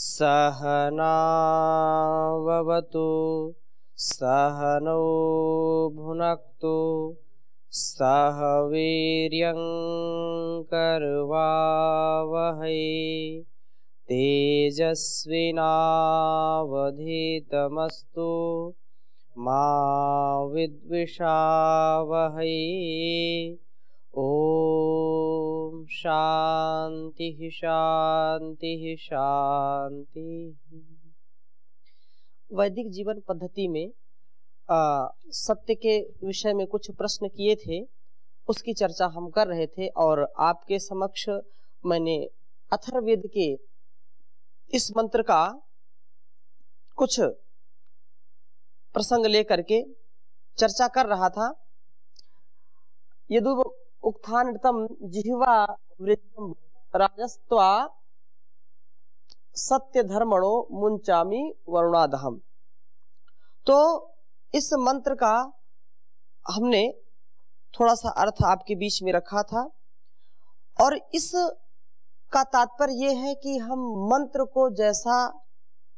सहनाववतु सहनौ भुनक्तु सह वीर्यं करवावहै तेजस्विनावधीतमस्तु मा विद्विषावहै। ओम शांति शांति शांति। वैदिक जीवन पद्धति में सत्य के विषय में कुछ प्रश्न किए थे, उसकी चर्चा हम कर रहे थे और आपके समक्ष मैंने अथर्ववेद के इस मंत्र का कुछ प्रसंग लेकर के चर्चा कर रहा था। यदु उक्थानृतम जिह्वा वृत्तम राजस्त्वा सत्य धर्मणो मुंचामी वरुणादहम। तो इस मंत्र का हमने थोड़ा सा अर्थ आपके बीच में रखा था और इस का तात्पर्य यह है कि हम मंत्र को जैसा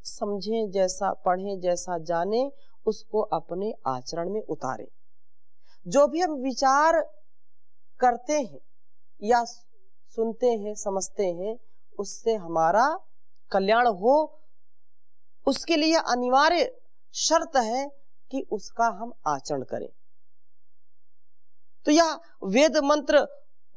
समझें, जैसा पढ़ें, जैसा जाने, उसको अपने आचरण में उतारें। जो भी हम विचार करते हैं या सुनते हैं, समझते हैं, उससे हमारा कल्याण हो, उसके लिए अनिवार्य शर्त है कि उसका हम आचरण करें। तो यह वेद मंत्र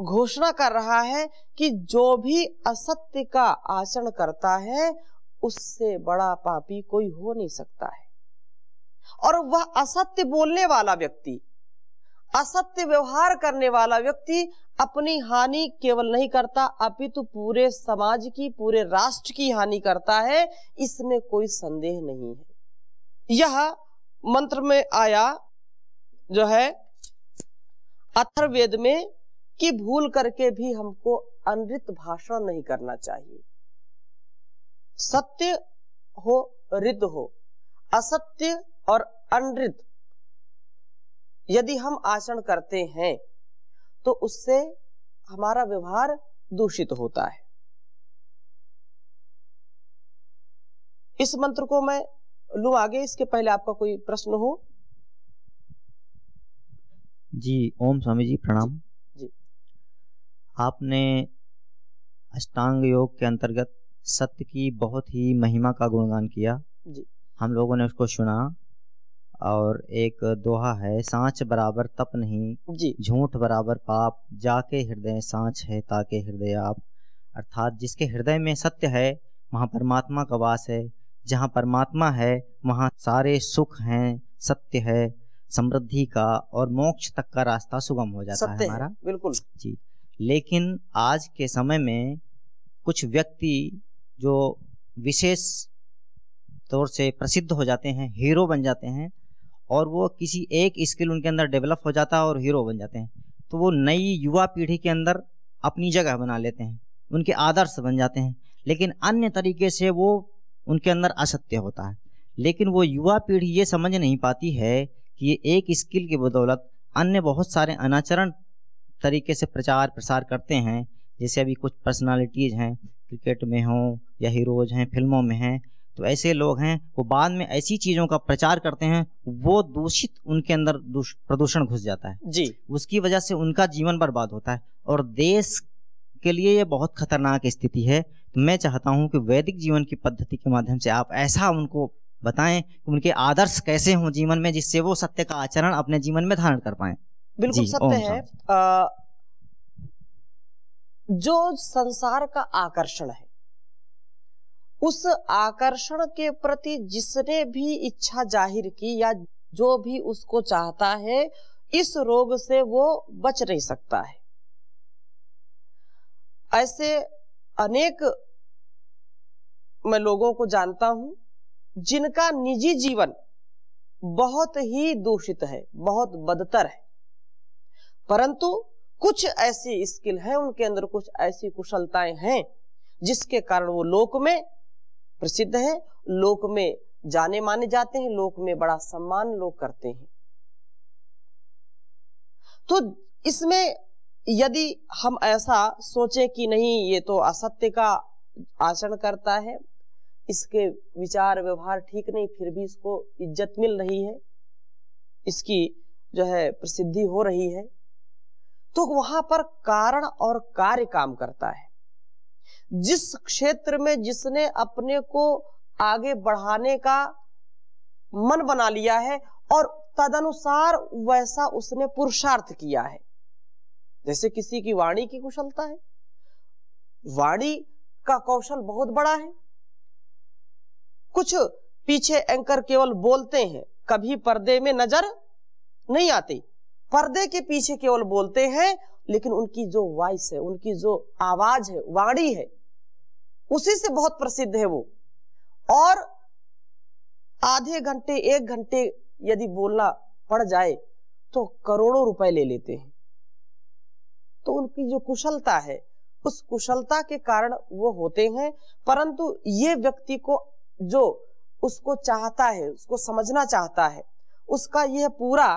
घोषणा कर रहा है कि जो भी असत्य का आचरण करता है उससे बड़ा पापी कोई हो नहीं सकता है। और वह असत्य बोलने वाला व्यक्ति, असत्य व्यवहार करने वाला व्यक्ति अपनी हानि केवल नहीं करता अपितु पूरे समाज की, पूरे राष्ट्र की हानि करता है, इसमें कोई संदेह नहीं है। यह मंत्र में आया जो है अथर्ववेद में कि भूल करके भी हमको अनृत भाषण नहीं करना चाहिए। सत्य हो ऋत हो, असत्य और अनृत यदि हम आचरण करते हैं तो उससे हमारा व्यवहार दूषित होता है। इस मंत्र को मैं लूं आगे, इसके पहले आपका कोई प्रश्न हो? जी ओम स्वामी जी प्रणाम जी। आपने अष्टांग योग के अंतर्गत सत्य की बहुत ही महिमा का गुणगान किया जी। हम लोगों ने उसको सुना और एक दोहा है, सांच बराबर तप नहीं जी, झूठ बराबर पाप, जाके हृदय सांच है ताके हृदय आप। अर्थात जिसके हृदय में सत्य है वहाँ परमात्मा का वास है, जहाँ परमात्मा है वहाँ सारे सुख हैं, सत्य है, समृद्धि का और मोक्ष तक का रास्ता सुगम हो जाता है हमारा। बिल्कुल जी। लेकिन आज के समय में कुछ व्यक्ति जो विशेष तौर से प्रसिद्ध हो जाते हैं, हीरो बन जाते हैं और वो किसी एक स्किल उनके अंदर डेवलप हो जाता है और हीरो बन जाते हैं, तो वो नई युवा पीढ़ी के अंदर अपनी जगह बना लेते हैं, उनके आदर्श बन जाते हैं। लेकिन अन्य तरीके से वो उनके अंदर असत्य होता है। लेकिन वो युवा पीढ़ी ये समझ नहीं पाती है कि ये एक स्किल की बदौलत अन्य बहुत सारे अनाचरण तरीके से प्रचार प्रसार करते हैं। जैसे अभी कुछ पर्सनालिटीज़ हैं, क्रिकेट में हों या हीरोज़ हैं, फिल्मों में हैं, तो ऐसे लोग हैं वो बाद में ऐसी चीज़ों का प्रचार करते हैं, वो दूषित उनके अंदर प्रदूषण घुस जाता है जी। उसकी वजह से उनका जीवन बर्बाद होता है और देश के लिए ये बहुत खतरनाक स्थिति है। तो मैं चाहता हूँ कि वैदिक जीवन की पद्धति के माध्यम से आप ऐसा उनको बताएं कि उनके आदर्श कैसे हों जीवन में, जिससे वो सत्य का आचरण अपने जीवन में धारण कर पाएं। बिल्कुल सत्य है। जो संसार का आकर्षण है, उस आकर्षण के प्रति जिसने भी इच्छा जाहिर की या जो भी उसको चाहता है, इस रोग से वो बच नहीं सकता है। ऐसे अनेक मैं लोगों को जानता हूं जिनका निजी जीवन बहुत ही दूषित है, बहुत बदतर है, परंतु कुछ ऐसी स्किल है उनके अंदर, कुछ ऐसी कुशलताएं हैं जिसके कारण वो लोक में प्रसिद्ध है, लोक में जाने माने जाते हैं, लोक में बड़ा सम्मान लोग करते हैं। तो इसमें यदि हम ऐसा सोचें कि नहीं ये तो असत्य का आचरण करता है, इसके विचार व्यवहार ठीक नहीं, फिर भी इसको इज्जत मिल रही है, इसकी जो है प्रसिद्धि हो रही है, तो वहां पर कारण और कार्य काम करता है। जिस क्षेत्र में जिसने अपने को आगे बढ़ाने का मन बना लिया है और तदनुसार वैसा उसने पुरुषार्थ किया है, जैसे किसी की वाणी की कुशलता है, वाणी का कौशल बहुत बड़ा है। कुछ पीछे एंकर केवल बोलते हैं, कभी पर्दे में नजर नहीं आते, पर्दे के पीछे केवल बोलते हैं, लेकिन उनकी जो वॉइस है, उनकी जो आवाज है, वाणी है, उसी से बहुत प्रसिद्ध है वो। और आधे घंटे 1 घंटे यदि बोलना पड़ जाए तो करोड़ों रुपए ले लेते हैं। तो उनकी जो कुशलता है, उस कुशलता के कारण वो होते हैं। परंतु ये व्यक्ति को जो उसको चाहता है, उसको समझना चाहता है, उसका यह पूरा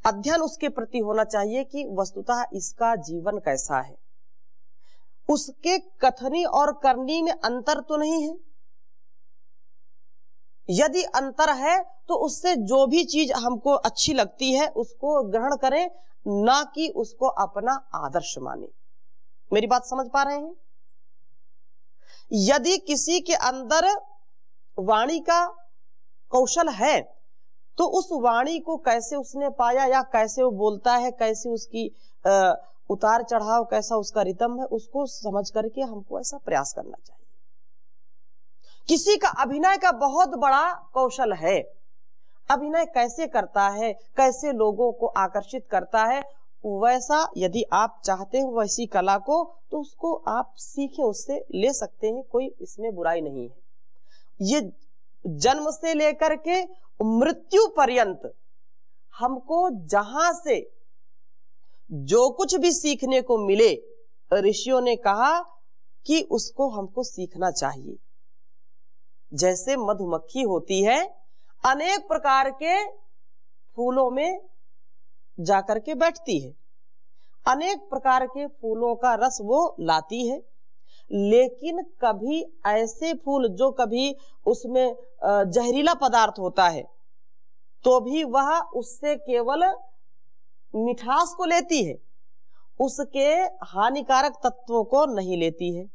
अध्ययन उसके प्रति होना चाहिए कि वस्तुतः इसका जीवन कैसा है, उसके कथनी और करनी में अंतर तो नहीं है। यदि अंतर है तो उससे जो भी चीज हमको अच्छी लगती है उसको ग्रहण करें, ना कि उसको अपना आदर्श माने। मेरी बात समझ पा रहे हैं? यदि किसी के अंदर वाणी का कौशल है तो उस वाणी को कैसे उसने पाया, या कैसे वो बोलता है, कैसे उसकी उतार चढ़ाव, कैसा उसका रिदम है, उसको समझ करके हमको ऐसा प्रयास करना चाहिए। किसी का अभिनय का बहुत बड़ा कौशल है, अभिनय कैसे करता है, कैसे लोगों को आकर्षित करता है, वैसा यदि आप चाहते हैं वैसी कला को, तो उसको आप सीखें, उससे ले सकते हैं, कोई इसमें बुराई नहीं है। ये जन्म से लेकर के मृत्यु पर्यंत हमको जहां से जो कुछ भी सीखने को मिले, ऋषियों ने कहा कि उसको हमको सीखना चाहिए। जैसे मधुमक्खी होती है, अनेक प्रकार के फूलों में जाकर के बैठती है, अनेक प्रकार के फूलों का रस वो लाती है, लेकिन कभी ऐसे फूल जो कभी उसमें जहरीला पदार्थ होता है तो भी वह उससे केवल मिठास को लेती है, उसके हानिकारक तत्वों को नहीं लेती है।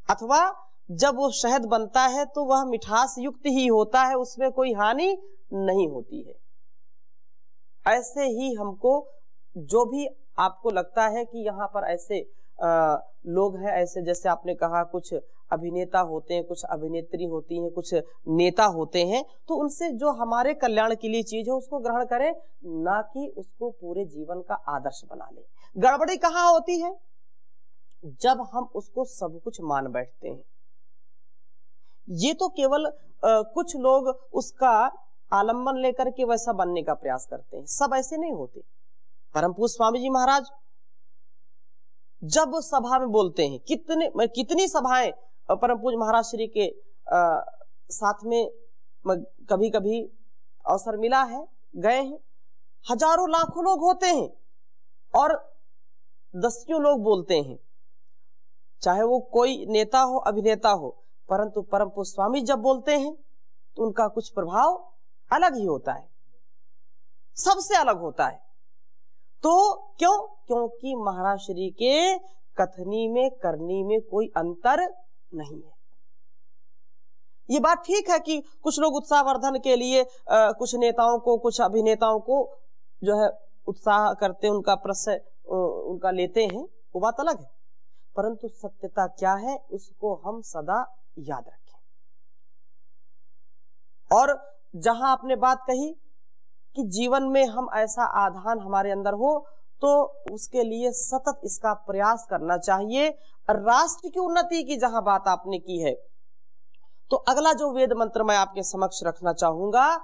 अथवा जब वो शहद बनता है तो वह मिठास युक्त ही होता है, उसमें कोई हानि नहीं होती है। ऐसे ही हमको जो भी आपको लगता है कि यहाँ पर ऐसे लोग हैं, ऐसे जैसे आपने कहा कुछ अभिनेता होते हैं, कुछ अभिनेत्री होती हैं, कुछ नेता होते हैं, तो उनसे जो हमारे कल्याण के लिए चीज है उसको ग्रहण करें, ना कि उसको पूरे जीवन का आदर्श बना ले। गड़बड़ी कहाँ होती है? जब हम उसको सब कुछ मान बैठते हैं। ये तो केवल कुछ लोग उसका आलम्बन लेकर के वैसा बनने का प्रयास करते हैं, सब ऐसे नहीं होते। परम पूज्य स्वामी जी महाराज जब सभा में बोलते हैं, कितनी सभाएं परम पूज्य महाराज श्री के साथ में कभी कभी अवसर मिला है, गए हैं, हजारों लाखों लोग होते हैं और दसियों लोग बोलते हैं, चाहे वो कोई नेता हो, अभिनेता हो, परंतु परम पूज्य स्वामी जब बोलते हैं तो उनका कुछ प्रभाव अलग ही होता है, सबसे अलग होता है। तो क्यों? क्योंकि महाराज श्री के कथनी में करनी में कोई अंतर नहीं है। ये बात ठीक है कि कुछ लोग उत्साहवर्धन के लिए कुछ नेताओं को, कुछ अभिनेताओं को जो है उत्साह करते, उनका प्रश्य उनका लेते हैं, वो बात अलग है। परंतु सत्यता क्या है उसको हम सदा याद रखें। और जहां आपने बात कही कि जीवन में हम ऐसा आधान हमारे अंदर हो, तो उसके लिए सतत इसका प्रयास करना चाहिए। राष्ट्र की उन्नति की जहां बात आपने की है, तो अगला जो वेद मंत्र मैं आपके समक्ष रखना चाहूंगा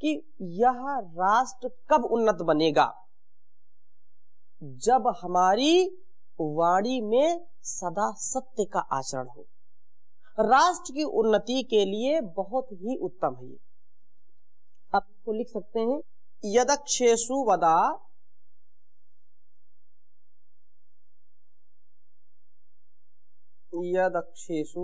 कि यह राष्ट्र कब उन्नत बनेगा? जब हमारी वाणी में सदा सत्य का आचरण हो। राष्ट्र की उन्नति के लिए बहुत ही उत्तम है ये। आप इसको लिख सकते हैं, यदक्षेषु वदा यदक्षेषु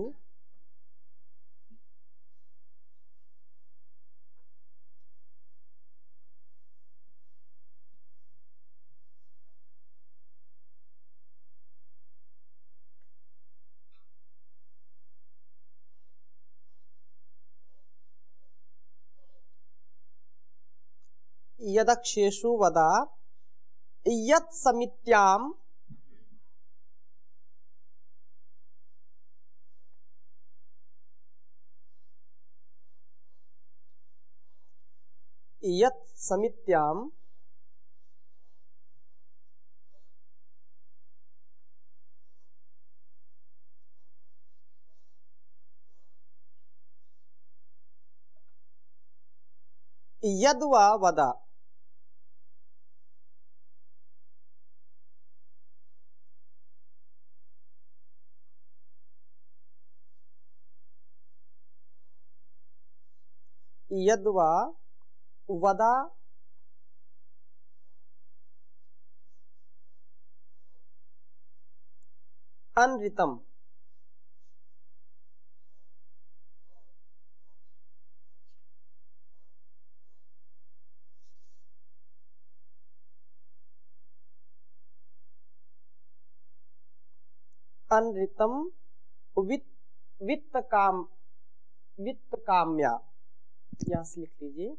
यदक्षेषु वदा यत् समित्याम यत् समित्याम यद्वा वदा यद्वा वदा अनृतम अनृतम वित्त काम्या, यहां से लिख लीजिए।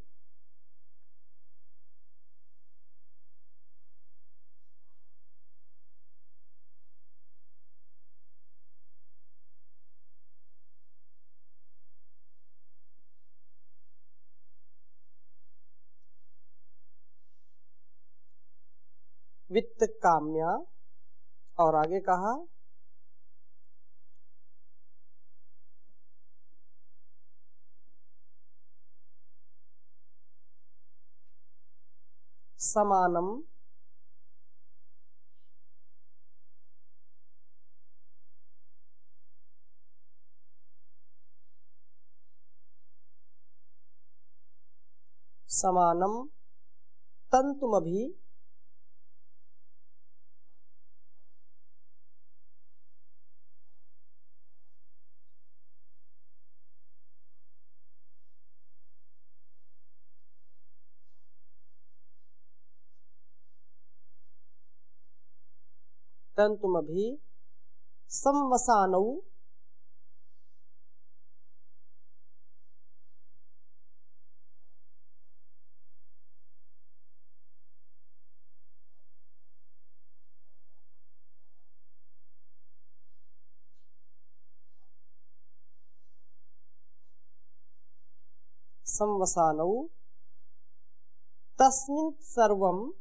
वित्त काम्या, और आगे कहा समानम समानम तंतुमभि तंतुमभि संवसानौ संवसानौ तस्मिन् सर्वं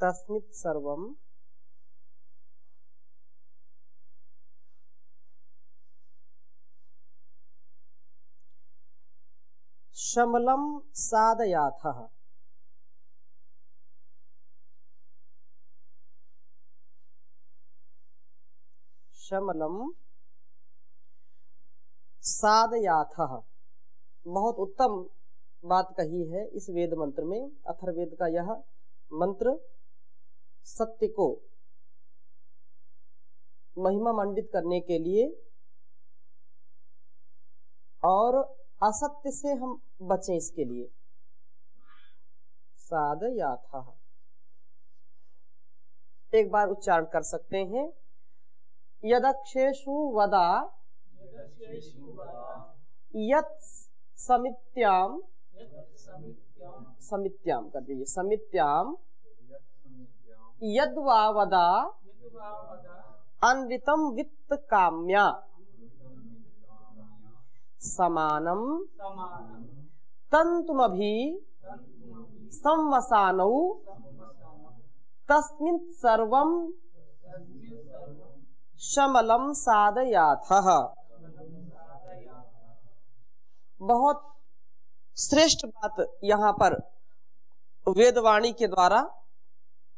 तस्मित् सर्वं शमलं साधयाथः, शमलं साधयाथः। बहुत उत्तम बात कही है इस वेद मंत्र में। अथर्ववेद का यह मंत्र सत्य को महिमा मंडित करने के लिए और असत्य से हम बचें इसके लिए। साधयाथः एक बार उच्चारण कर सकते हैं। यदक्षेषु वदा यत् समित्याम, समित्याम कर दीजिए, समित्याम यद्वा वदा अनृतम वित्त काम्या समानम तंतुमभि संवसानौ तस्मिन् सर्वं शमलम साधयाथः। बहुत श्रेष्ठ बात यहाँ पर वेदवाणी के द्वारा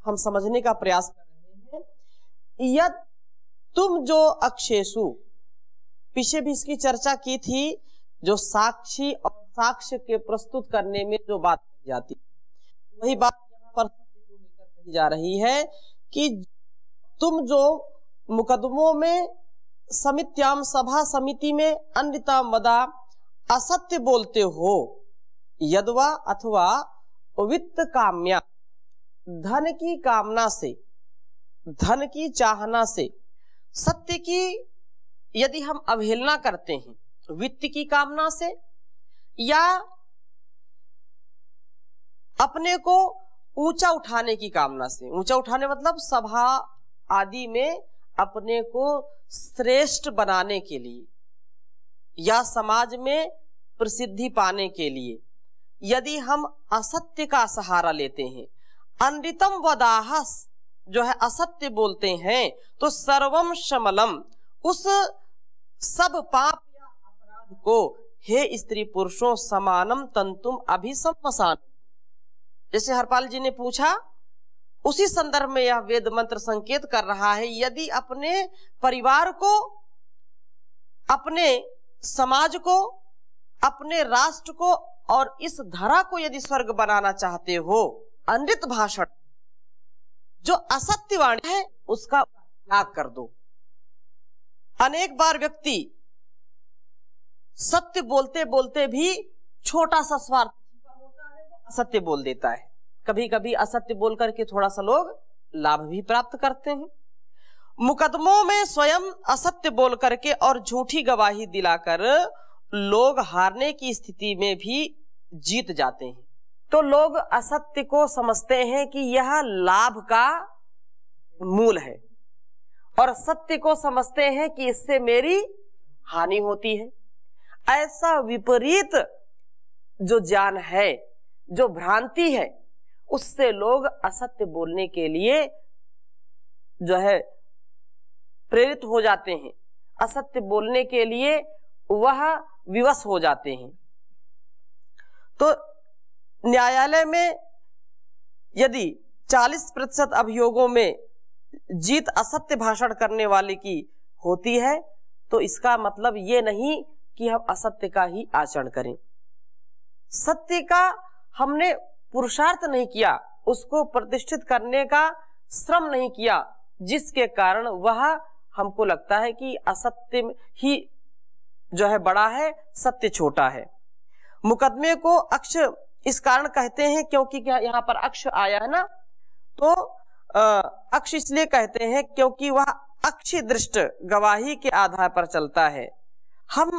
हम समझने का प्रयास कर रहे हैं। यद तुम जो अक्षेषु, पीछे भी इसकी चर्चा की थी, जो साक्षी और साक्ष्य के प्रस्तुत करने में जो बात की जाती, वही बात यहाँ पर कही जा रही है कि तुम जो मुकदमों में समित्याम सभा समिति में अन्यता मदा असत्य बोलते हो, यदवा अथवा वित्त काम्या, धन की कामना से, धन की चाहना से, सत्य की यदि हम अवहेलना करते हैं, वित्त की कामना से या अपने को ऊंचा उठाने की कामना से, ऊंचा उठाने मतलब सभा आदि में अपने को श्रेष्ठ बनाने के लिए या समाज में प्रसिद्धि पाने के लिए यदि हम असत्य का सहारा लेते हैं, अनृतम वदाहस जो है असत्य बोलते हैं, तो सर्वम शमलम, उस सब पाप या अपराध को हे स्त्री पुरुषों समानम तंतुम अभिसंपसान। जैसे हरपाल जी ने पूछा, उसी संदर्भ में यह वेद मंत्र संकेत कर रहा है, यदि अपने परिवार को, अपने समाज को, अपने राष्ट्र को और इस धरा को यदि स्वर्ग बनाना चाहते हो, अनृत भाषण जो असत्य वाणी है उसका त्याग कर दो। अनेक बार व्यक्ति सत्य बोलते बोलते भी छोटा सा स्वार्थ होता है तो असत्य बोल देता है। कभी कभी असत्य बोल करके थोड़ा सा लोग लाभ भी प्राप्त करते हैं। मुकदमों में स्वयं असत्य बोल करके और झूठी गवाही दिलाकर लोग हारने की स्थिति में भी जीत जाते हैं। तो लोग असत्य को समझते हैं कि यह लाभ का मूल है और सत्य को समझते हैं कि इससे मेरी हानि होती है। ऐसा विपरीत जो ज्ञान है, जो भ्रांति है, उससे लोग असत्य बोलने के लिए जो है प्रेरित हो जाते हैं, असत्य बोलने के लिए वह विवश हो जाते हैं। तो न्यायालय में यदि 40% अभियोगों में जीत असत्य भाषण करने वाले की होती है तो इसका मतलब ये नहीं कि हम असत्य का ही आचरण करें। सत्य का हमने पुरुषार्थ नहीं किया, उसको प्रतिष्ठित करने का श्रम नहीं किया, जिसके कारण वह हमको लगता है कि असत्य ही जो है बड़ा है, सत्य छोटा है। मुकदमे को अक्ष इस कारण कहते हैं क्योंकि क्या यहाँ पर अक्ष आया है ना, तो अक्ष इसलिए कहते हैं क्योंकि वह अक्षी दृष्ट गवाही के आधार पर चलता है। हम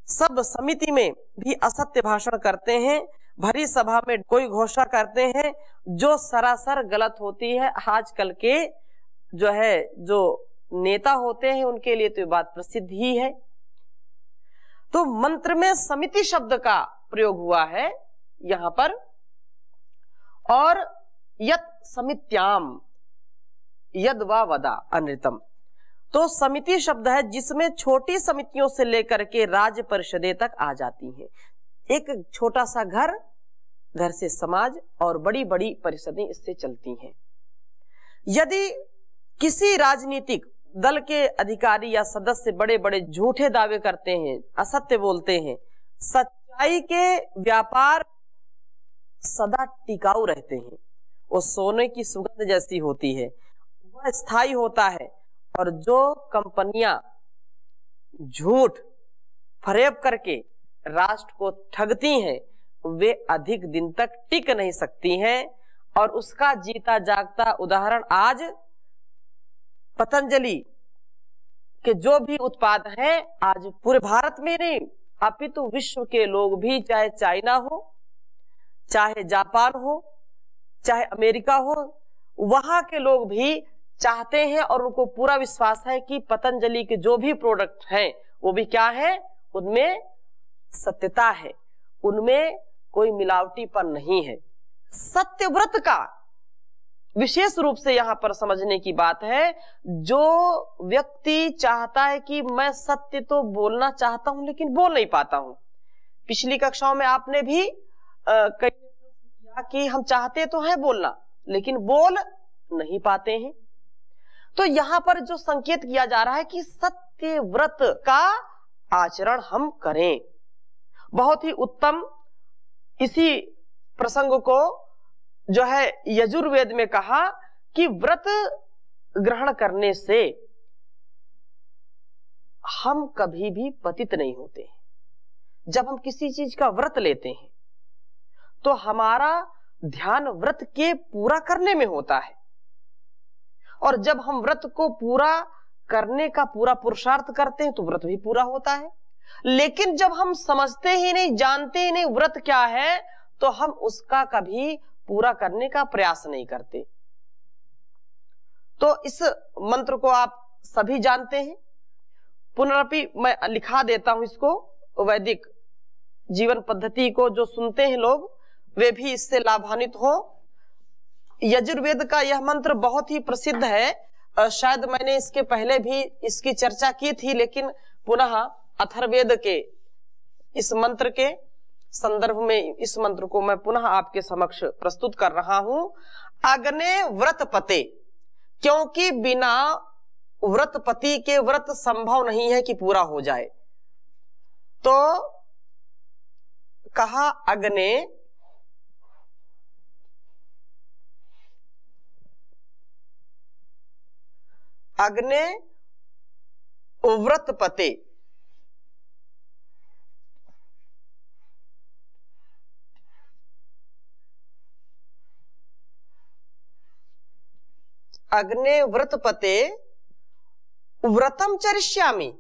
सब समिति में भी असत्य भाषण करते हैं, भरी सभा में कोई घोषणा करते हैं जो सरासर गलत होती है। आजकल के जो है जो नेता होते हैं उनके लिए तो ये बात प्रसिद्ध ही है। तो मंत्र में समिति शब्द का प्रयोग हुआ है यहां पर, और यत समित्याम यद वा वदा अनृतम, तो समिति शब्द है जिसमें छोटी समितियों से लेकर के राज्य परिषदें तक आ जाती हैं। एक छोटा सा घर, घर से समाज और बड़ी बड़ी परिषदें इससे चलती हैं। यदि किसी राजनीतिक दल के अधिकारी या सदस्य बड़े बड़े झूठे दावे करते हैं, असत्य बोलते हैं, सच्चाई के व्यापार सदा टिकाऊ रहते हैं, वो सोने की सुगंध जैसी होती है, वह स्थायी होता है। और जो कंपनियां झूठ फरेब करके राष्ट्र को ठगती हैं वे अधिक दिन तक टिक नहीं सकती हैं। और उसका जीता जागता उदाहरण आज पतंजलि के जो भी उत्पाद हैं, आज पूरे भारत में नहीं अपितु विश्व के लोग भी, चाहे चाइना हो, चाहे जापान हो, चाहे अमेरिका हो, वहां के लोग भी चाहते हैं और उनको पूरा विश्वास है कि पतंजलि के जो भी प्रोडक्ट हैं वो भी क्या है, उनमें सत्यता है, उनमें कोई मिलावटीपन नहीं है। सत्यव्रत का विशेष रूप से यहां पर समझने की बात है। जो व्यक्ति चाहता है कि मैं सत्य तो बोलना चाहता हूं लेकिन बोल नहीं पाता हूं, पिछली कक्षाओं में आपने भी कई किया कि हम चाहते तो हैं बोलना लेकिन बोल नहीं पाते हैं। तो यहां पर जो संकेत किया जा रहा है कि सत्यव्रत का आचरण हम करें, बहुत ही उत्तम। इसी प्रसंग को जो है यजुर्वेद में कहा कि व्रत ग्रहण करने से हम कभी भी पतित नहीं होते। जब हम किसी चीज का व्रत लेते हैं तो हमारा ध्यान व्रत के पूरा करने में होता है, और जब हम व्रत को पूरा करने का पूरा पुरुषार्थ करते हैं तो व्रत भी पूरा होता है। लेकिन जब हम समझते ही नहीं, जानते ही नहीं व्रत क्या है, तो हम उसका कभी पूरा करने का प्रयास नहीं करते। तो इस मंत्र को आप सभी जानते हैं, पुनरपि मैं लिखा देता हूं इसको। वैदिक जीवन पद्धति को जो सुनते हैं लोग, वे भी इससे लाभान्वित हो। यजुर्वेद का यह मंत्र बहुत ही प्रसिद्ध है। शायद मैंने इसके पहले भी इसकी चर्चा की थी, लेकिन पुनः अथर्ववेद के इस मंत्र के संदर्भ में इस मंत्र को मैं पुनः आपके समक्ष प्रस्तुत कर रहा हूं। अग्ने व्रतपते, क्योंकि बिना व्रतपति के व्रत संभव नहीं है कि पूरा हो जाए। तो कहा अग्ने अग्ने व्रतपते, अग्ने व्रतपते व्रतम चरिष्यामि।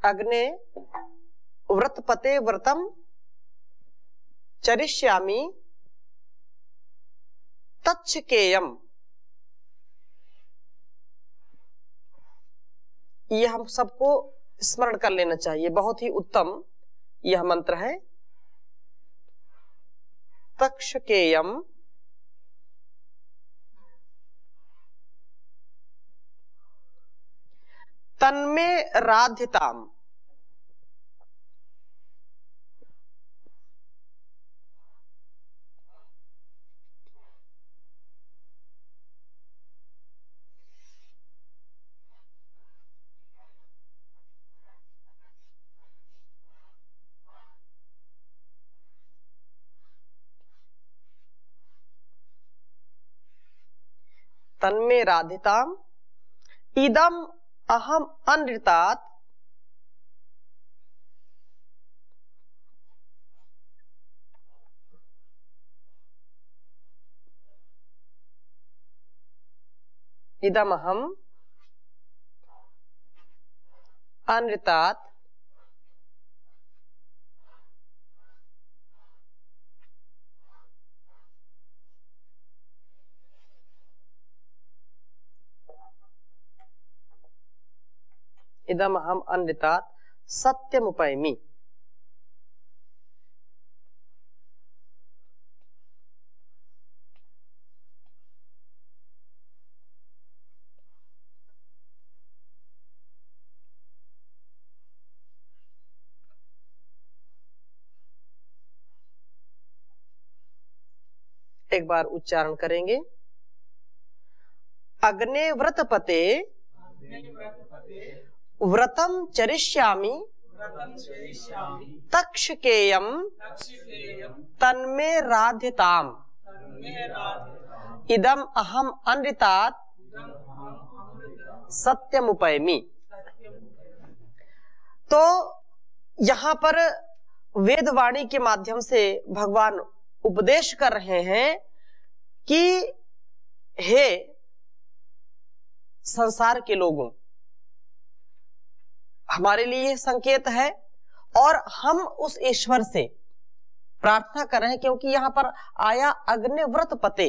अग्ने व्रतपते व्रतम चरिष्यामि तच्छकेयम। यह हम सबको स्मरण कर लेना चाहिए, बहुत ही उत्तम यह मंत्र है। तक्षकेयम तन्मे राध्यताम। तन्मे राधिताम इदम अहम अनृतात इदम अहम अनृतात इदम अहम अनृतात सत्यमुपैमि। एक बार उच्चारण करेंगे। अग्ने व्रतपते व्रतम चरिष्यामि तक्षकेयम तन्मे राध्यताम इदम अहम अनृतात सत्यमुपैमि। तो यहाँ पर वेदवाणी के माध्यम से भगवान उपदेश कर रहे हैं कि हे संसार के लोगों, हमारे लिए संकेत है और हम उस ईश्वर से प्रार्थना कर रहे हैं, क्योंकि यहां पर आया अग्नि व्रत पते,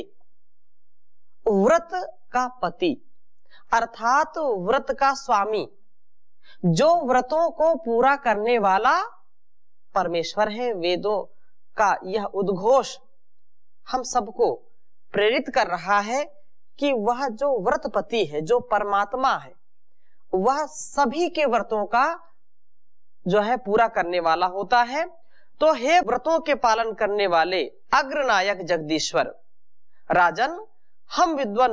व्रत का पति अर्थात व्रत का स्वामी, जो व्रतों को पूरा करने वाला परमेश्वर है। वेदों का यह उद्घोष हम सबको प्रेरित कर रहा है कि वह जो व्रतपति है, जो परमात्मा है, वह सभी के व्रतों का जो है पूरा करने वाला होता है। तो हे व्रतों के पालन करने वाले अग्रनायक जगदीश्वर, राजन हम विद्वान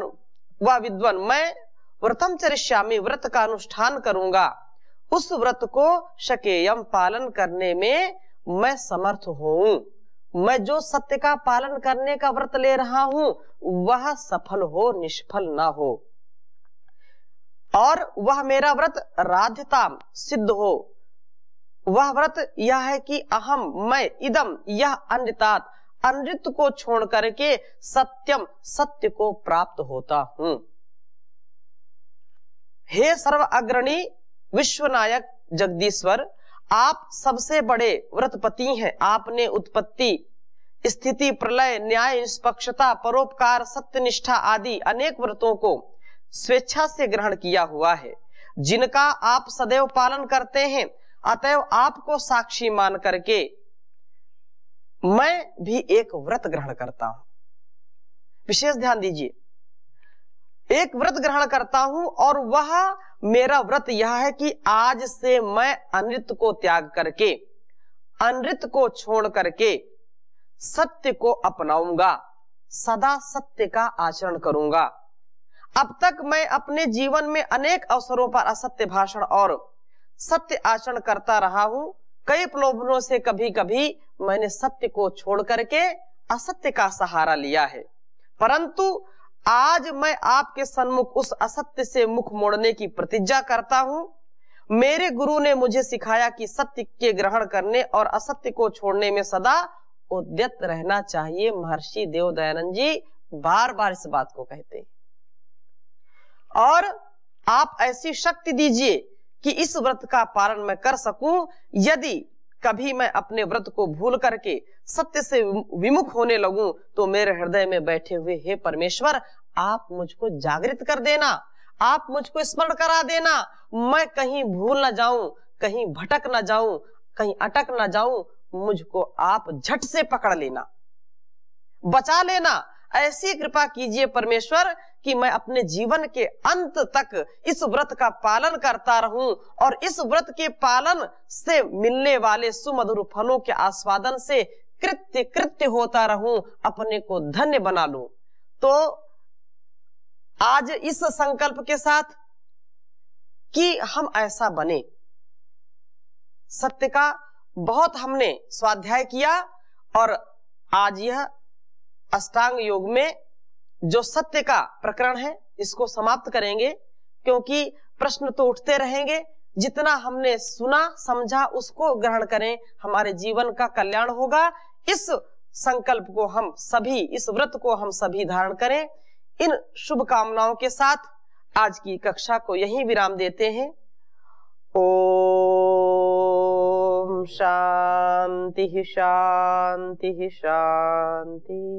व विद्वान मैं व्रतम चरिष्यामि, व्रत का अनुष्ठान करूंगा, उस व्रत को शकेयम पालन करने में मैं समर्थ हूं। मैं जो सत्य का पालन करने का व्रत ले रहा हूं वह सफल हो निष्फल ना हो, और वह मेरा व्रत राध्यता सिद्ध हो। वह व्रत यह है कि अहम मैं इदम यह अन्यतात अनृत को छोड़ करके सत्यम सत्य को प्राप्त होता हूं। हे सर्व अग्रणी विश्वनायक जगदीश्वर, आप सबसे बड़े व्रतपति हैं। आपने उत्पत्ति, स्थिति, प्रलय, न्याय, निष्पक्षता, परोपकार, सत्यनिष्ठा आदि अनेक व्रतों को स्वेच्छा से ग्रहण किया हुआ है, जिनका आप सदैव पालन करते हैं। अतएव आपको साक्षी मान करके मैं भी एक व्रत ग्रहण करता हूं। विशेष ध्यान दीजिए, एक व्रत ग्रहण करता हूं और वह मेरा व्रत यह है कि आज से मैं अनृत को त्याग करके, अनृत को छोड़ करके सत्य को अपनाऊंगा, सदा सत्य का आचरण करूंगा। अब तक मैं अपने जीवन में अनेक अवसरों पर असत्य भाषण और सत्य आचरण करता रहा हूं। कई प्रलोभनों से कभी कभी मैंने सत्य को छोड़ करके असत्य का सहारा लिया है, परंतु आज मैं आपके सन्मुख उस असत्य से मुख मोड़ने की प्रतिज्ञा करता हूं। मेरे गुरु ने मुझे सिखाया कि सत्य के ग्रहण करने और असत्य को छोड़ने में सदा उद्यत रहना चाहिए। महर्षि देव दयानंद जी बार बार इस बात को कहते हैं, और आप ऐसी शक्ति दीजिए कि इस व्रत का पालन मैं कर सकूं। यदि कभी मैं अपने व्रत को भूल करके सत्य से विमुख होने लगूं तो मेरे हृदय में बैठे हुए हे परमेश्वर, आप मुझको जागृत कर देना, आप मुझको स्मरण करा देना। मैं कहीं भूल ना जाऊं, कहीं भटक ना जाऊं, कहीं अटक ना जाऊं। मुझको आप झट से पकड़ लेना, बचा लेना। ऐसी कृपा कीजिए परमेश्वर कि मैं अपने जीवन के अंत तक इस व्रत का पालन करता रहूं और इस व्रत के पालन से मिलने वाले सुमधुर फलों के आस्वादन से कृत्य कृत्य होता रहूं, अपने को धन्य बना लूं। तो आज इस संकल्प के साथ कि हम ऐसा बने, सत्य का बहुत हमने स्वाध्याय किया, और आज यह अष्टांग योग में जो सत्य का प्रकरण है इसको समाप्त करेंगे, क्योंकि प्रश्न तो उठते रहेंगे। जितना हमने सुना समझा उसको ग्रहण करें, हमारे जीवन का कल्याण होगा। इस संकल्प को हम सभी, इस व्रत को हम सभी धारण करें। इन शुभ कामनाओं के साथ आज की कक्षा को यहीं विराम देते हैं। ओम शांति शांति शांति।